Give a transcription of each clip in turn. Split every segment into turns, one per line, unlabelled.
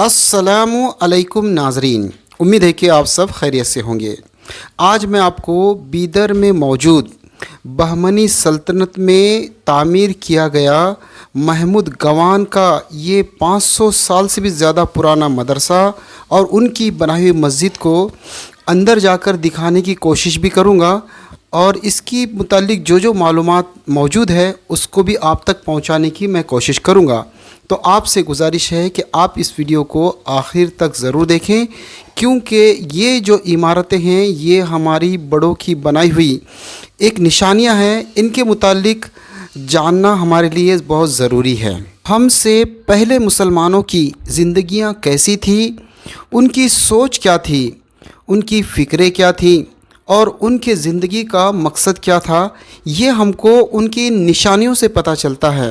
अस्सलामु अलैकुम नाजरीन। उम्मीद है कि आप सब खैरियत से होंगे। आज मैं आपको बीदर में मौजूद बहमनी सल्तनत में तामीर किया गया महमूद गवान का ये 500 साल से भी ज़्यादा पुराना मदरसा और उनकी बनाई हुई मस्जिद को अंदर जाकर दिखाने की कोशिश भी करूँगा और इसकी मुतालिक जो मालूमात मौजूद है उसको भी आप तक पहुँचाने की मैं कोशिश करूँगा। तो आपसे गुजारिश है कि आप इस वीडियो को आखिर तक ज़रूर देखें, क्योंकि ये जो इमारतें हैं ये हमारी बड़ों की बनाई हुई एक निशानियां हैं। इनके मुतालिक जानना हमारे लिए बहुत ज़रूरी है। हमसे पहले मुसलमानों की ज़िंदगियां कैसी थी, उनकी सोच क्या थी, उनकी फ़िक्रें क्या थी और उनके ज़िंदगी का मकसद क्या था, ये हमको उनकी निशानियों से पता चलता है।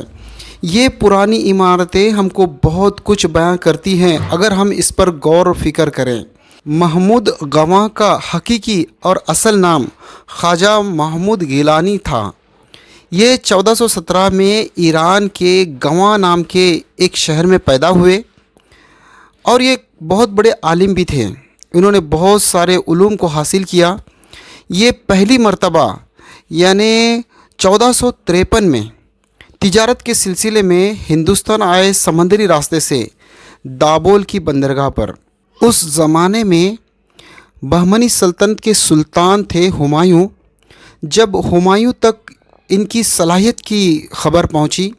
ये पुरानी इमारतें हमको बहुत कुछ बयां करती हैं अगर हम इस पर गौर और फिक्र करें। महमूद गवां का हकीकी और असल नाम ख्वाजा महमूद गिलानी था। ये 1417 में ईरान के गवां नाम के एक शहर में पैदा हुए और ये बहुत बड़े आलिम भी थे। इन्होंने बहुत सारे उलूम को हासिल किया। ये पहली मर्तबा यानी 1453 में तिजारत के सिलसिले में हिंदुस्तान आए समंदरी रास्ते से दाबोल की बंदरगाह पर। उस ज़माने में बहमनी सल्तनत के सुल्तान थे हुमायूं। जब हुमायूं तक इनकी सलाहियत की ख़बर पहुंची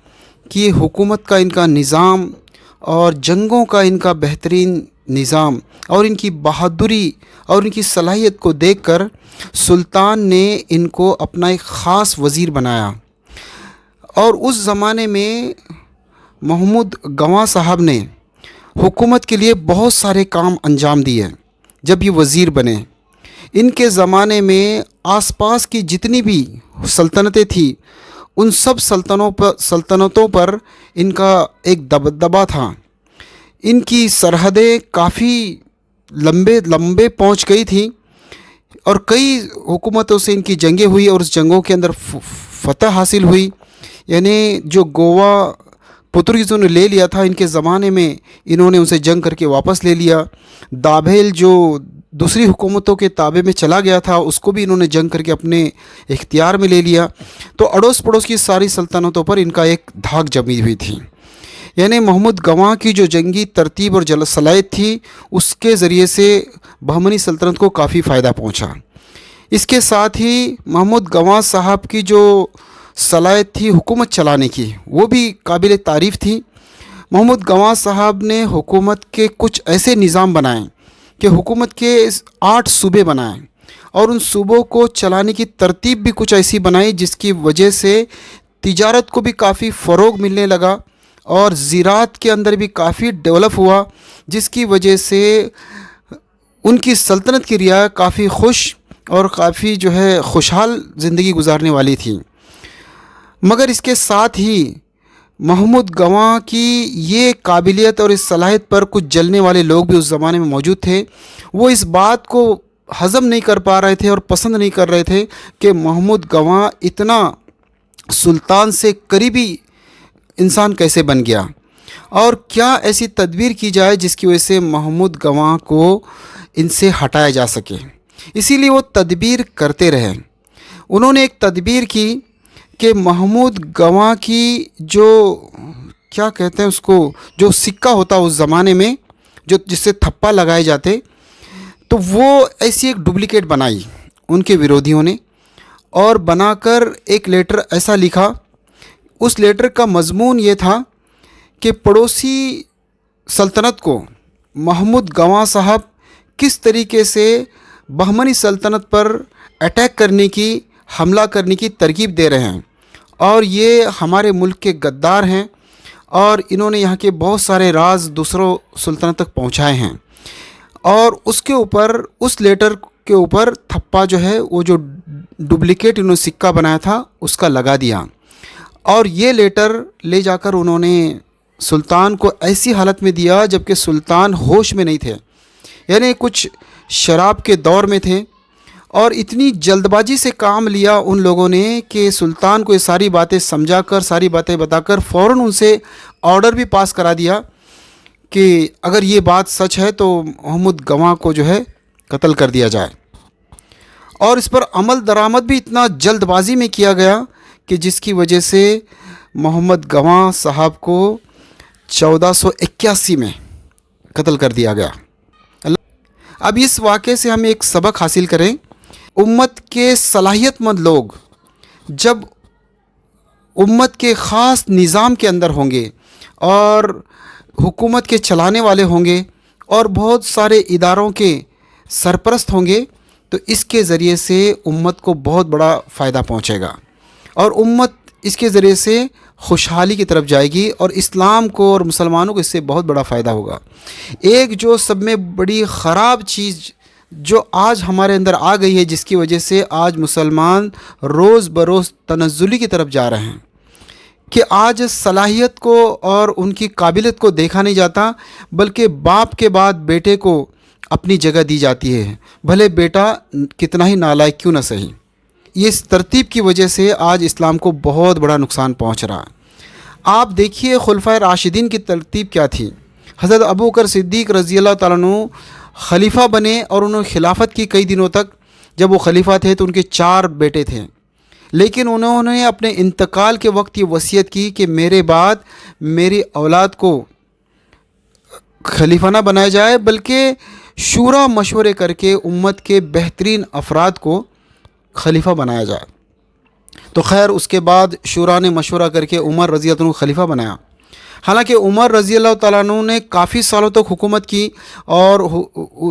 कि हुकूमत का इनका निज़ाम और जंगों का इनका बेहतरीन निज़ाम और इनकी बहादुरी और इनकी सलाहियत को देखकर सुल्तान ने इनको अपना एक ख़ास वज़ीर बनाया। और उस ज़माने में महमूद गवां साहब ने हुकूमत के लिए बहुत सारे काम अंजाम दिए। जब ये वज़ीर बने, इनके ज़माने में आसपास की जितनी भी सल्तनतें थी उन सब सल्तनतों पर इनका एक दबदबा था। इनकी सरहदें काफ़ी लंबे पहुंच गई थी और कई हुकूमतों से इनकी जंगें हुई और उस जंगों के अंदर फतह हासिल हुई। यानी जो गोवा पुर्तगीज़ों ने ले लिया था, इनके ज़माने में इन्होंने उसे जंग करके वापस ले लिया। दाभेल जो दूसरी हुकूमतों के ताबे में चला गया था उसको भी इन्होंने जंग करके अपने इख्तियार में ले लिया। तो अड़ोस पड़ोस की सारी सल्तनतों पर इनका एक धाक जमी हुई थी। यानी महमूद गवां की जो जंगी तरतीब और सलाहियत थी उसके ज़रिए से बहमनी सल्तनत को काफ़ी फ़ायदा पहुँचा। इसके साथ ही महमूद गवां साहब की जो सलाहियत थी हुकूमत चलाने की वो भी काबिल तारीफ़ थी। महमूद गवां साहब ने हुकूमत के कुछ ऐसे निज़ाम बनाए कि हुकूमत के 8 सूबे बनाए और उन सूबों को चलाने की तरतीब भी कुछ ऐसी बनाई जिसकी वजह से तिजारत को भी काफ़ी फ़रोग मिलने लगा और ज़राअत के अंदर भी काफ़ी डेवलप हुआ, जिसकी वजह से उनकी सल्तनत की रियाया काफ़ी खुश और काफ़ी खुशहाल ज़िंदगी गुजारने वाली थी। मगर इसके साथ ही महमूद गवां की ये काबिलियत और इस सलाहियत पर कुछ जलने वाले लोग भी उस ज़माने में मौजूद थे। वो इस बात को हज़म नहीं कर पा रहे थे और पसंद नहीं कर रहे थे कि महमूद गवां इतना सुल्तान से करीबी इंसान कैसे बन गया और क्या ऐसी तदबीर की जाए जिसकी वजह से महमूद गवां को इनसे हटाया जा सके। इसीलिए वो तदबीर करते रहे। उन्होंने एक तदबीर की कि महमूद गवां की जो क्या कहते हैं उसको, जो सिक्का होता उस ज़माने में जो जिससे थप्पा लगाए जाते, तो वो ऐसी एक डुप्लिकेट बनाई उनके विरोधियों ने और बनाकर एक लेटर ऐसा लिखा। उस लेटर का मज़मून ये था कि पड़ोसी सल्तनत को महमूद गवां साहब किस तरीके से बहमनी सल्तनत पर अटैक करने की, हमला करने की तरकीब दे रहे हैं और ये हमारे मुल्क के गद्दार हैं और इन्होंने यहाँ के बहुत सारे राज दूसरों सुल्तान तक पहुँचाए हैं। और उसके ऊपर, उस लेटर के ऊपर थप्पा वो जो डुप्लिकेट इन्होंने सिक्का बनाया था उसका लगा दिया और ये लेटर ले जाकर उन्होंने सुल्तान को ऐसी हालत में दिया जबकि सुल्तान होश में नहीं थे, यानी कुछ शराब के दौर में थे और इतनी जल्दबाजी से काम लिया उन लोगों ने कि सुल्तान को ये सारी बातें समझाकर, सारी बातें बताकर फ़ौरन उनसे ऑर्डर भी पास करा दिया कि अगर ये बात सच है तो मोहम्मद गवाह को जो है कत्ल कर दिया जाए। और इस पर अमल दरामद भी इतना जल्दबाजी में किया गया कि जिसकी वजह से मोहम्मद गवाह साहब को 1481 में कत्ल कर दिया गया। अब इस वाक़े से हम एक सबक हासिल करें। उम्मत के सलाहियतमंद लोग जब उम्मत के ख़ास निज़ाम के अंदर होंगे और हुकूमत के चलाने वाले होंगे और बहुत सारे इदारों के सरपरस्त होंगे तो इसके ज़रिए से उम्मत को बहुत बड़ा फ़ायदा पहुँचेगा और उम्मत इसके ज़रिए से खुशहाली की तरफ जाएगी और इस्लाम को और मुसलमानों को इससे बहुत बड़ा फ़ायदा होगा। एक जो सब में बड़ी ख़राब चीज़ जो आज हमारे अंदर आ गई है, जिसकी वजह से आज मुसलमान रोज़ बरोज़ तनज़्ज़ुली की तरफ जा रहे हैं कि आज सलाहियत को और उनकी काबिलियत को देखा नहीं जाता, बल्कि बाप के बाद बेटे को अपनी जगह दी जाती है, भले बेटा कितना ही नालायक क्यों ना सही। ये इस तरतीब की वजह से आज इस्लाम को बहुत बड़ा नुकसान पहुंच रहा है। आप देखिए खुलफाए राशिदीन की तरतीब क्या थी। हज़रत अबू बकर सिद्दीक़ रज़ी अल्लाह तआला अन्हु खलीफा बने और उन्होंने खिलाफत की कई दिनों तक। जब वो खलीफा थे तो उनके 4 बेटे थे, लेकिन उन्होंने अपने इंतकाल के वक्त ये वसीयत की कि मेरे बाद मेरी औलाद को खलीफा ना बनाया जाए, बल्कि शूरा मशवरे करके उम्मत के बेहतरीन अफराद को खलीफा बनाया जाए। तो खैर उसके बाद शूरा ने मशवरा करके उमर रज़ी अल्लाह अन्हु खलीफा बनाया। हालांकि उमर रज़ी अल्लाह तआला अन्हु ने काफ़ी सालों तक हुकूमत की और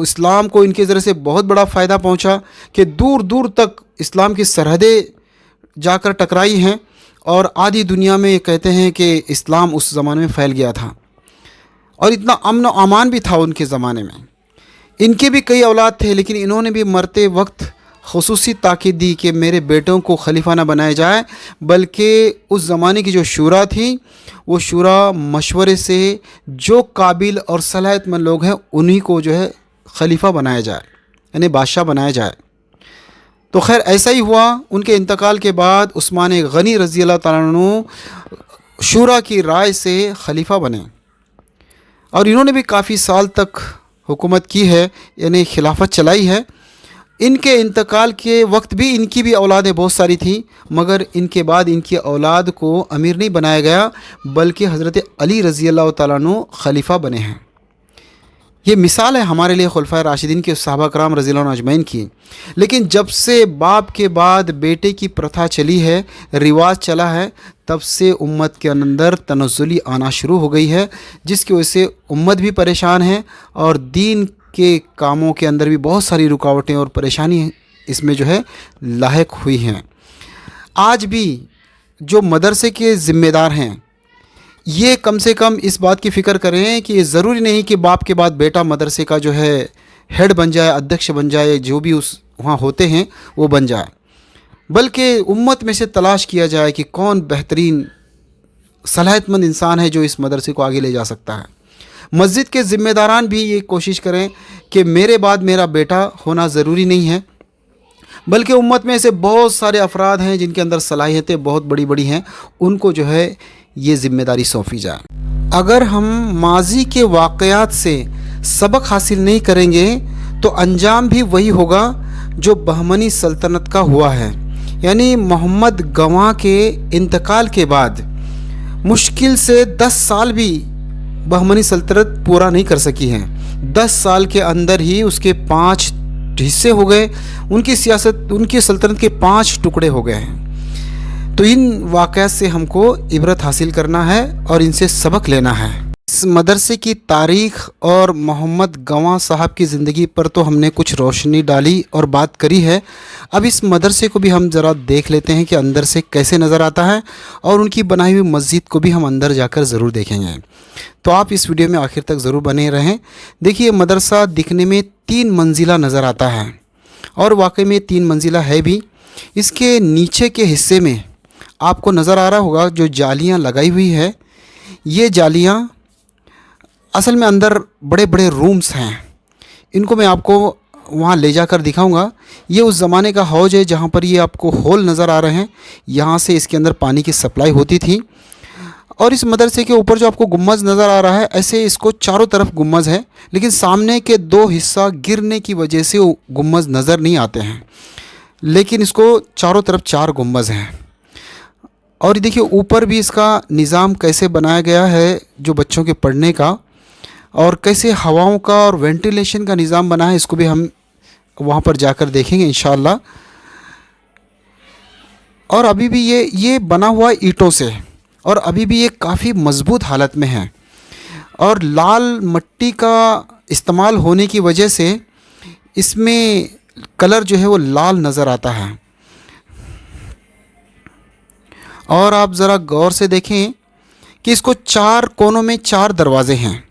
इस्लाम को इनके ज़रिए से बहुत बड़ा फ़ायदा पहुंचा कि दूर दूर तक इस्लाम की सरहदें जाकर टकराई हैं और आधी दुनिया में कहते हैं कि इस्लाम उस ज़माने में फैल गया था और इतना अमन व अमान भी था उनके ज़माने में। इनके भी कई औलाद थे, लेकिन इन्होंने भी मरते वक्त खुसूसी ताकीद दी कि मेरे बेटों को खलीफा ना बनाया जाए, बल्कि उस ज़माने की जो शूरा थी वो शूरा मशवरे से जो काबिल और सलाहियतमंद लोग हैं उन्हीं को जो है खलीफा बनाया जाए, यानी बादशाह बनाया जाए। तो खैर ऐसा ही हुआ। उनके इंतकाल के बाद उस्मान गनी रज़ी अल्लाह तआला अन्हु शूरा की राय से खलीफा बने और इन्होंने भी काफ़ी साल तक हुकूमत की है, यानी खिलाफत चलाई है। इनके इंतकाल के वक्त भी इनकी भी औलादें बहुत सारी थी, मगर इनके बाद इनकी औलाद को अमीर नहीं बनाया गया, बल्कि हज़रत अली रज़ी अल्लाह तआला अन्हु खलीफा बने हैं। ये मिसाल है हमारे लिए खुलफाए राशिदीन के सहाबा कराम रज़ी अल्लाह अन्हुम अजमैन की। लेकिन जब से बाप के बाद बेटे की प्रथा चली है, रिवाज चला है, तब से उम्मत के अंदर तनज़्ज़ुली आना शुरू हो गई है, जिसकी वजह से उम्मत भी परेशान है और दीन के कामों के अंदर भी बहुत सारी रुकावटें और परेशानी इसमें जो है लाहिक हुई हैं। आज भी जो मदरसे के ज़िम्मेदार हैं, ये कम से कम इस बात की फ़िक्र करें कि ये ज़रूरी नहीं कि बाप के बाद बेटा मदरसे का जो है हेड बन जाए, अध्यक्ष बन जाए, जो भी उस वहाँ होते हैं वो बन जाए, बल्कि उम्मत में से तलाश किया जाए कि कौन बेहतरीन सलाहियतमंद इंसान है जो इस मदरसे को आगे ले जा सकता है। मस्जिद के ज़िम्मेदारान भी ये कोशिश करें कि मेरे बाद मेरा बेटा होना ज़रूरी नहीं है, बल्कि उम्मत में ऐसे बहुत सारे अफराद हैं जिनके अंदर सलाहियतें बहुत बड़ी बड़ी हैं, उनको जो है ये ज़िम्मेदारी सौंपी जाए। अगर हम माजी के वाक़यात से सबक हासिल नहीं करेंगे तो अंजाम भी वही होगा जो बहमनी सल्तनत का हुआ है। यानी मोहम्मद गवाह के इंतकाल के बाद मुश्किल से 10 साल भी बहमनी सल्तनत पूरा नहीं कर सकी हैं। 10 साल के अंदर ही उसके 5 हिस्से हो गए, उनकी सियासत, उनकी सल्तनत के 5 टुकड़े हो गए हैं। तो इन वाक़यात से हमको इबरत हासिल करना है और इनसे सबक लेना है। इस मदरसे की तारीख़ और मोहम्मद गवाह साहब की ज़िंदगी पर तो हमने कुछ रोशनी डाली और बात करी है। अब इस मदरसे को भी हम ज़रा देख लेते हैं कि अंदर से कैसे नज़र आता है, और उनकी बनाई हुई मस्जिद को भी हम अंदर जाकर ज़रूर देखेंगे। तो आप इस वीडियो में आखिर तक ज़रूर बने रहें। देखिए, मदरसा दिखने में 3 मंजिला नज़र आता है और वाकई में 3 मंजिला है भी। इसके नीचे के हिस्से में आपको नज़र आ रहा होगा जो जालियाँ लगाई हुई है, ये जालियाँ असल में अंदर बड़े बड़े रूम्स हैं। इनको मैं आपको वहाँ ले जाकर दिखाऊंगा। ये उस ज़माने का हौज है जहाँ पर ये आपको होल नज़र आ रहे हैं, यहाँ से इसके अंदर पानी की सप्लाई होती थी। और इस मदरसे के ऊपर जो आपको गुम्बज नज़र आ रहा है, ऐसे इसको चारों तरफ गुम्बज है, लेकिन सामने के दो हिस्सा गिरने की वजह से वो गुम्बज नज़र नहीं आते हैं, लेकिन इसको चारों तरफ चार गुम्बज हैं। और देखिए ऊपर भी इसका निज़ाम कैसे बनाया गया है जो बच्चों के पढ़ने का, और कैसे हवाओं का और वेंटिलेशन का निज़ाम बना है, इसको भी हम वहाँ पर जाकर देखेंगे इंशाअल्लाह। और अभी भी ये बना हुआ ईंटों से, और अभी भी ये काफ़ी मज़बूत हालत में है, और लाल मिट्टी का इस्तेमाल होने की वजह से इसमें कलर जो है वो लाल नज़र आता है। और आप ज़रा गौर से देखें कि इसको चार कोनों में चार दरवाज़े हैं।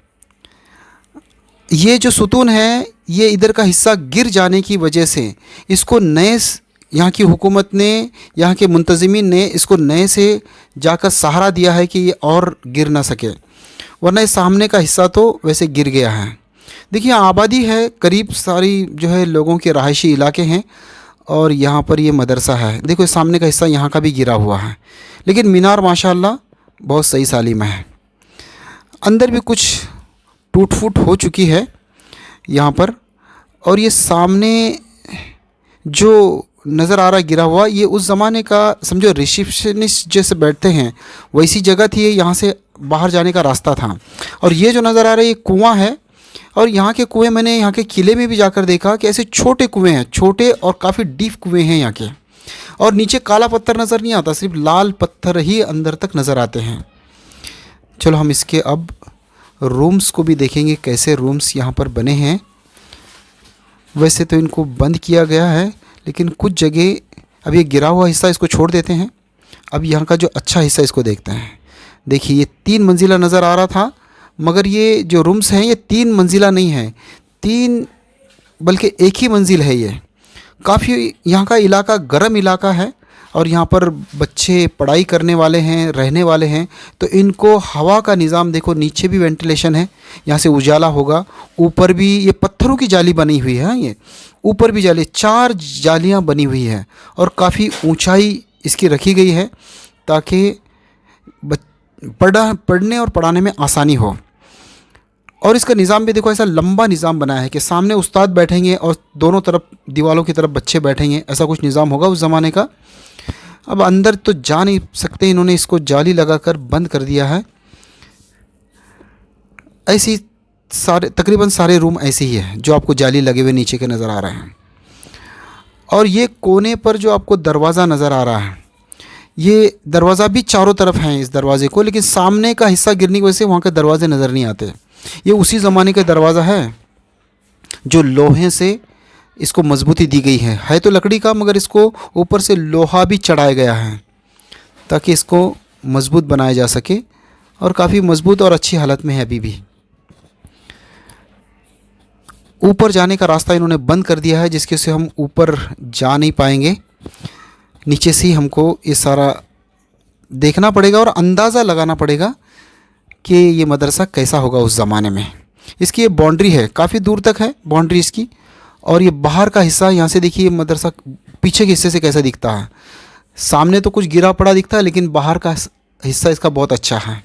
ये जो सुतून है ये इधर का हिस्सा गिर जाने की वजह से इसको नए यहाँ की हुकूमत ने, यहाँ के मुंतज़िमीन ने इसको नए से जाकर सहारा दिया है कि ये और गिर ना सके, वरना इस सामने का हिस्सा तो वैसे गिर गया है। देखिए आबादी है, करीब सारी जो है लोगों के रहायशी इलाके हैं, और यहाँ पर ये मदरसा है। देखो इस सामने का हिस्सा यहाँ का भी गिरा हुआ है, लेकिन मीनार माशाल्लाह बहुत सही सालिम है। अंदर भी कुछ टूट फूट हो चुकी है यहाँ पर, और ये सामने जो नज़र आ रहा है गिरा हुआ, ये उस ज़माने का समझो रिसेप्शनिस्ट जैसे बैठते हैं वैसी जगह थी, ये यहाँ से बाहर जाने का रास्ता था। और ये जो नज़र आ रहा है ये कुआं है, और यहाँ के कुएं मैंने यहाँ के किले में भी जाकर देखा कि ऐसे छोटे कुएं हैं, छोटे और काफ़ी डीप कुएं हैं यहाँ के, और नीचे काला पत्थर नज़र नहीं आता, सिर्फ लाल पत्थर ही अंदर तक नज़र आते हैं। चलो हम इसके अब रूम्स को भी देखेंगे, कैसे रूम्स यहाँ पर बने हैं। वैसे तो इनको बंद किया गया है, लेकिन कुछ जगह अब ये गिरा हुआ हिस्सा इसको छोड़ देते हैं। अब यहाँ का जो अच्छा हिस्सा इसको देखते हैं। देखिए ये 3 मंजिला नज़र आ रहा था, मगर ये जो रूम्स हैं ये 3 मंजिला नहीं है, 3 बल्कि एक ही मंजिल है। ये काफ़ी यहाँ का इलाका गर्म इलाका है, और यहाँ पर बच्चे पढ़ाई करने वाले हैं, रहने वाले हैं, तो इनको हवा का निज़ाम देखो, नीचे भी वेंटिलेशन है, यहाँ से उजाला होगा। ऊपर भी ये पत्थरों की जाली बनी हुई है, ये ऊपर भी जाली, 4 जालियाँ बनी हुई है, और काफ़ी ऊंचाई इसकी रखी गई है ताकि पढ़ने और पढ़ाने में आसानी हो। और इसका निज़ाम भी देखो, ऐसा लंबा निज़ाम बनाया है कि सामने उस्ताद बैठेंगे और दोनों तरफ दीवारों की तरफ बच्चे बैठेंगे, ऐसा कुछ निज़ाम होगा उस ज़माने का। अब अंदर तो जा नहीं सकते, इन्होंने इसको जाली लगाकर बंद कर दिया है। ऐसी तकरीबन सारे रूम ऐसे ही है जो आपको जाली लगे हुए नीचे के नज़र आ रहे हैं। और ये कोने पर जो आपको दरवाज़ा नज़र आ रहा है, ये दरवाज़ा भी चारों तरफ हैं इस दरवाज़े को, लेकिन सामने का हिस्सा गिरने की वजह से वहाँ के दरवाजे नज़र नहीं आते। ये उसी ज़माने का दरवाज़ा है जो लोहे से इसको मजबूती दी गई है तो लकड़ी का, मगर इसको ऊपर से लोहा भी चढ़ाया गया है ताकि इसको मजबूत बनाया जा सके, और काफ़ी मजबूत और अच्छी हालत में है अभी भी। ऊपर जाने का रास्ता इन्होंने बंद कर दिया है, जिसके से हम ऊपर जा नहीं पाएंगे, नीचे से ही हमको ये सारा देखना पड़ेगा और अंदाज़ा लगाना पड़ेगा कि ये मदरसा कैसा होगा उस ज़माने में। इसकी ये बाउंड्री है, काफ़ी दूर तक है बाउंड्री इसकी, और ये बाहर का हिस्सा यहाँ से देखिए मदरसा पीछे के हिस्से से कैसा दिखता है। सामने तो कुछ गिरा पड़ा दिखता है, लेकिन बाहर का हिस्सा इसका बहुत अच्छा है।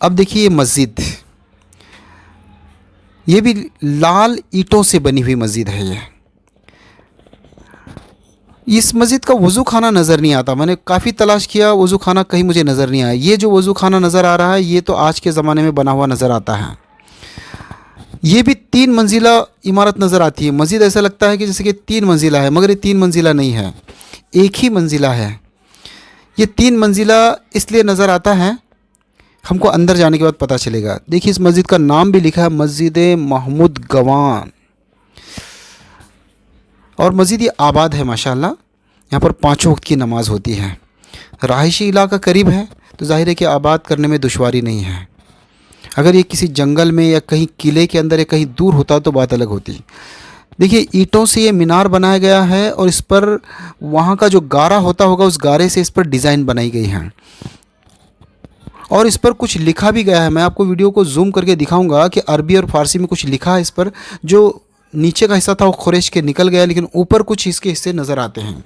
अब देखिए ये मस्जिद, ये भी लाल ईंटों से बनी हुई मस्जिद है। ये इस मस्जिद का वज़ू खाना नज़र नहीं आता, मैंने काफ़ी तलाश किया, वज़ू खाना कहीं मुझे नज़र नहीं आया। ये जो वज़ू खाना नज़र आ रहा है ये तो आज के ज़माने में बना हुआ नज़र आता है। ये भी 3 मंजिला इमारत नज़र आती है। मस्जिद ऐसा लगता है कि जैसे कि 3 मंजिला है, मगर ये 3 मंजिला नहीं है, एक ही मंजिला है। ये 3 मंजिला इसलिए नज़र आता है, हमको अंदर जाने के बाद पता चलेगा। देखिए इस मस्जिद का नाम भी लिखा है मस्जिद महमूद गवान, और मस्जिद ये आबाद है माशाल्लाह। यहाँ पर 5 वक्त की नमाज़ होती है। रहायशी इलाका करीब है तो जाहिर है कि आबाद करने में दुश्वारी नहीं है। अगर ये किसी जंगल में या कहीं किले के अंदर या कहीं दूर होता तो बात अलग होती। देखिए ईंटों से ये मीनार बनाया गया है, और इस पर वहाँ का जो गारा होता होगा उस गारे से इस पर डिज़ाइन बनाई गई है, और इस पर कुछ लिखा भी गया है। मैं आपको वीडियो को जूम करके दिखाऊंगा कि अरबी और फ़ारसी में कुछ लिखा है इस पर। जो नीचे का हिस्सा था वो खुरेश के निकल गया, लेकिन ऊपर कुछ इसके हिस्से नज़र आते हैं।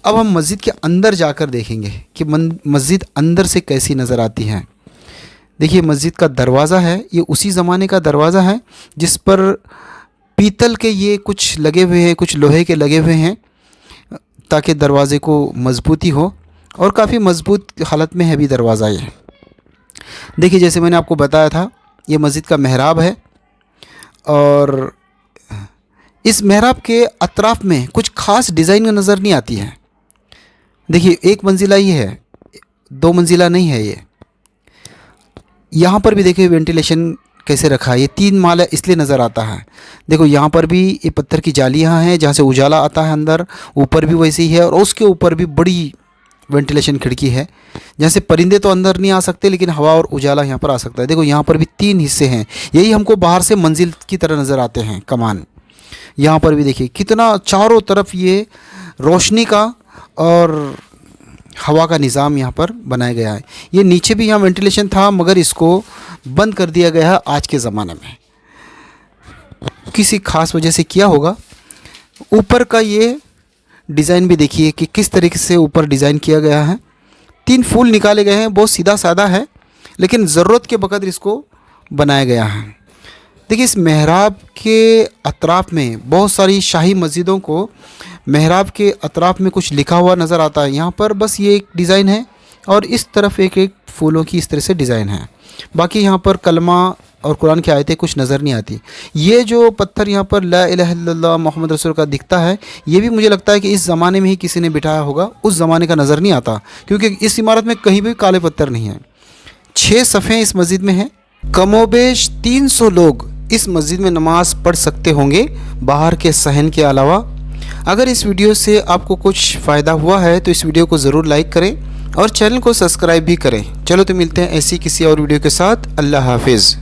अब हम मस्जिद के अंदर जाकर देखेंगे कि मस्जिद अंदर से कैसी नज़र आती है। देखिए मस्जिद का दरवाज़ा है, ये उसी ज़माने का दरवाज़ा है जिस पर पीतल के ये कुछ लगे हुए हैं, कुछ लोहे के लगे हुए हैं ताकि दरवाज़े को मजबूती हो, और काफ़ी मजबूत हालत में है भी दरवाज़ा ये। देखिए जैसे मैंने आपको बताया था, ये मस्जिद का मेहराब है और इस मेहराब के अतराफ़ में कुछ ख़ास डिज़ाइन नज़र नहीं आती है। देखिए एक मंजिला ही है, 2 मंजिला नहीं है ये। यहाँ पर भी देखिए वेंटिलेशन कैसे रखा है, ये 3 माला इसलिए नज़र आता है। देखो यहाँ पर भी ये पत्थर की जालियाँ हैं जहाँ से उजाला आता है अंदर, ऊपर भी वैसे ही है, और उसके ऊपर भी बड़ी वेंटिलेशन खिड़की है जहाँ से परिंदे तो अंदर नहीं आ सकते लेकिन हवा और उजाला यहाँ पर आ सकता है। देखो यहाँ पर भी 3 हिस्से हैं, यही हमको बाहर से मंजिल की तरह नज़र आते हैं कमान। यहाँ पर भी देखिए कितना चारों तरफ ये रोशनी का और हवा का निज़ाम यहाँ पर बनाया गया है। ये नीचे भी यहाँ वेंटिलेशन था मगर इसको बंद कर दिया गया है आज के ज़माने में, किसी ख़ास वजह से किया होगा। ऊपर का ये डिज़ाइन भी देखिए कि किस तरीके से ऊपर डिज़ाइन किया गया है। 3 फूल निकाले गए हैं, बहुत सीधा साधा है लेकिन ज़रूरत के बकदर इसको बनाया गया है। देखिए इस मेहराब के अतराफ़ में बहुत सारी शाही मस्जिदों को मेहराब के अतराफ़ में कुछ लिखा हुआ नज़र आता है। यहाँ पर बस ये एक डिज़ाइन है और इस तरफ एक फूलों की इस तरह से डिज़ाइन है। बाकी यहाँ पर कलमा और कुरान की आयतें कुछ नज़र नहीं आती। ये जो पत्थर यहाँ पर ला इलाहा इल्लल्लाह मोहम्मद रसूल का दिखता है, ये भी मुझे लगता है कि इस ज़माने में ही किसी ने बिठाया होगा, उस ज़माने का नज़र नहीं आता क्योंकि इस इमारत में कहीं भी काले पत्थर नहीं हैं। 6 सफ़े इस मस्जिद में हैं। कमोबेश 300 लोग इस मस्जिद में नमाज़ पढ़ सकते होंगे बाहर के सहन के अलावा। अगर इस वीडियो से आपको कुछ फ़ायदा हुआ है तो इस वीडियो को ज़रूर लाइक करें और चैनल को सब्सक्राइब भी करें। चलो तो मिलते हैं ऐसी किसी और वीडियो के साथ। अल्लाह हाफिज़।